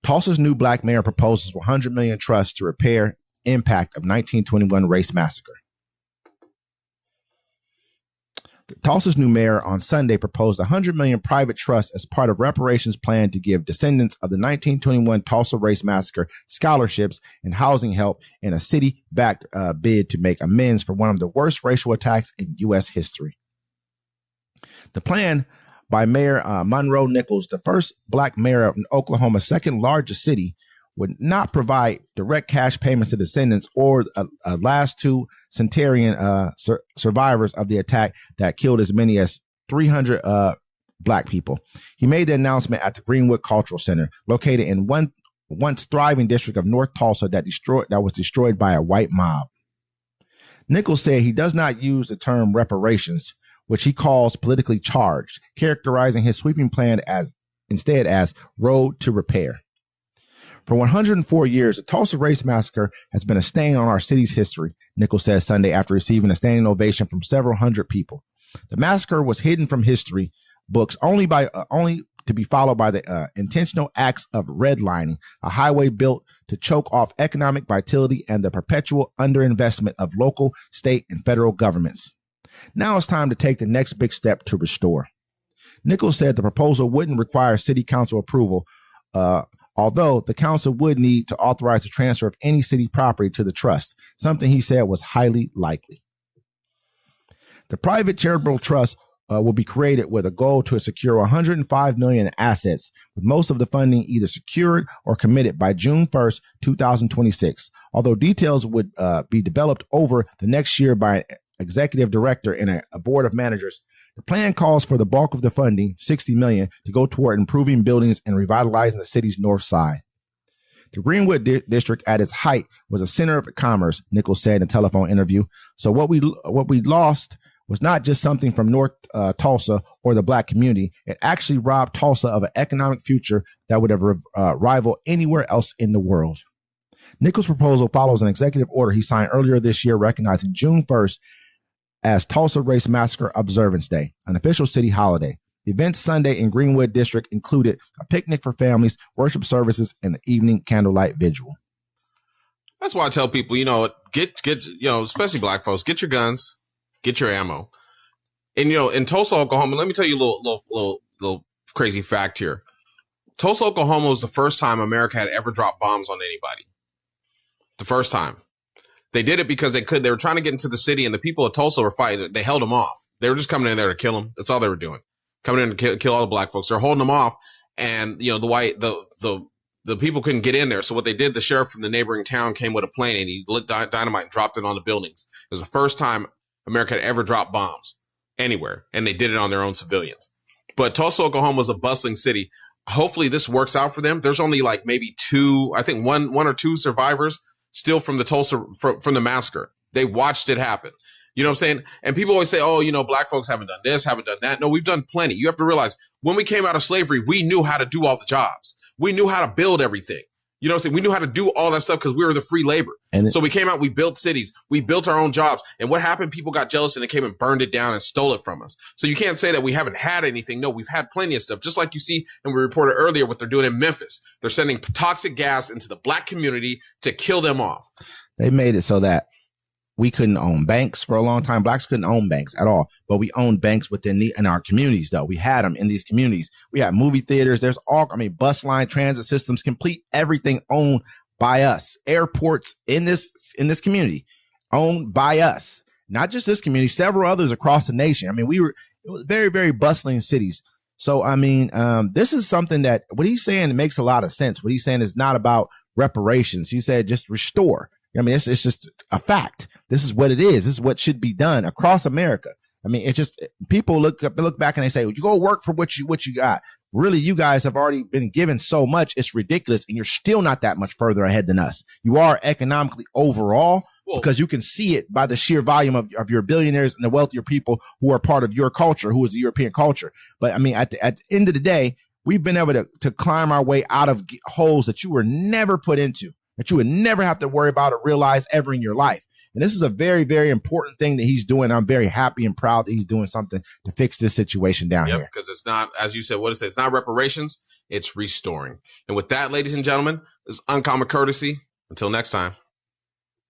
Tulsa's new black mayor proposes $100 million trust to repair impact of 1921 race massacre. Tulsa's new mayor on Sunday proposed a $100 million private trust as part of reparations plan to give descendants of the 1921 Tulsa Race Massacre scholarships and housing help in a city-backed bid to make amends for one of the worst racial attacks in U.S. history. The plan by Mayor Monroe Nichols, the first black mayor of Oklahoma's second largest city, would not provide direct cash payments to descendants or last two centenarian survivors of the attack that killed as many as 300 black people. He made the announcement at the Greenwood Cultural Center, located in one once thriving district of North Tulsa that was destroyed by a white mob. Nichols said he does not use the term reparations, which he calls politically charged, characterizing his sweeping plan instead as road to repair. For 104 years, the Tulsa Race Massacre has been a stain on our city's history, Nichols said Sunday after receiving a standing ovation from several hundred people. The massacre was hidden from history books only to be followed by the intentional acts of redlining, a highway built to choke off economic vitality and the perpetual underinvestment of local, state, and federal governments. Now it's time to take the next big step to restore. Nichols said the proposal wouldn't require city council approval, although the council would need to authorize the transfer of any city property to the trust, something he said was highly likely. The private charitable trust will be created with a goal to secure $105 million in assets, with most of the funding either secured or committed by June 1st, 2026, although details would be developed over the next year by an executive director and a board of managers. The plan calls for the bulk of the funding, $60 million, to go toward improving buildings and revitalizing the city's north side. The Greenwood district at its height was a center of commerce, Nichols said in a telephone interview. So what we lost was not just something from North Tulsa or the black community. It actually robbed Tulsa of an economic future that would have rivaled anywhere else in the world. Nichols' proposal follows an executive order he signed earlier this year recognizing June 1st as Tulsa Race Massacre Observance Day, an official city holiday. The event Sunday in Greenwood District included a picnic for families, worship services, and an evening candlelight vigil. That's why I tell people, get especially black folks, get your guns, get your ammo. And, in Tulsa, Oklahoma, let me tell you a little crazy fact here. Tulsa, Oklahoma was the first time America had ever dropped bombs on anybody. The first time. They did it because they were trying to get into the city, and the people of Tulsa were fighting. They held them off. They were just coming in there to kill them. That's all they were doing. Coming in to kill all the black folks. They're holding them off. And, the people couldn't get in there. So what they did, the sheriff from the neighboring town came with a plane and he lit dynamite and dropped it on the buildings. It was the first time America had ever dropped bombs anywhere. And they did it on their own civilians. But Tulsa, Oklahoma was a bustling city. Hopefully this works out for them. There's only maybe one or two survivors still from the Tulsa, from the massacre. They watched it happen. You know what I'm saying? And people always say, black folks haven't done this, haven't done that. No, we've done plenty. You have to realize when we came out of slavery, we knew how to do all the jobs. We knew how to build everything. You know what I'm saying? We knew how to do all that stuff because we were the free labor. So we came out, we built cities, we built our own jobs. And what happened? People got jealous and they came and burned it down and stole it from us. So you can't say that we haven't had anything. No, we've had plenty of stuff. Just like you see, and we reported earlier what they're doing in Memphis. They're sending toxic gas into the black community to kill them off. They made it so that we couldn't own banks for a long time. Blacks couldn't own banks at all, but we owned banks in our communities, though. We had them in these communities. We had movie theaters. There's bus line, transit systems, complete everything owned by us. Airports in this community owned by us. Not just this community, several others across the nation. It was very, very bustling cities. So, this is something that what he's saying makes a lot of sense. What he's saying is not about reparations. He said just restore. It's just a fact. This is what it is. This is what should be done across America. It's just people look back and they say, well, you go work for what you got. Really, you guys have already been given so much. It's ridiculous. And you're still not that much further ahead than us. You are economically overall because you can see it by the sheer volume of your billionaires and the wealthier people who are part of your culture, who is the European culture. But at the end of the day, we've been able to climb our way out of holes that you were never put into, that you would never have to worry about or realize ever in your life. And this is a very, very important thing that he's doing. I'm very happy and proud that he's doing something to fix this situation down here. Because it's not, as you said, what it says, it's not reparations, it's restoring. And with that, ladies and gentlemen, this is Uncommon Courtesy. Until next time.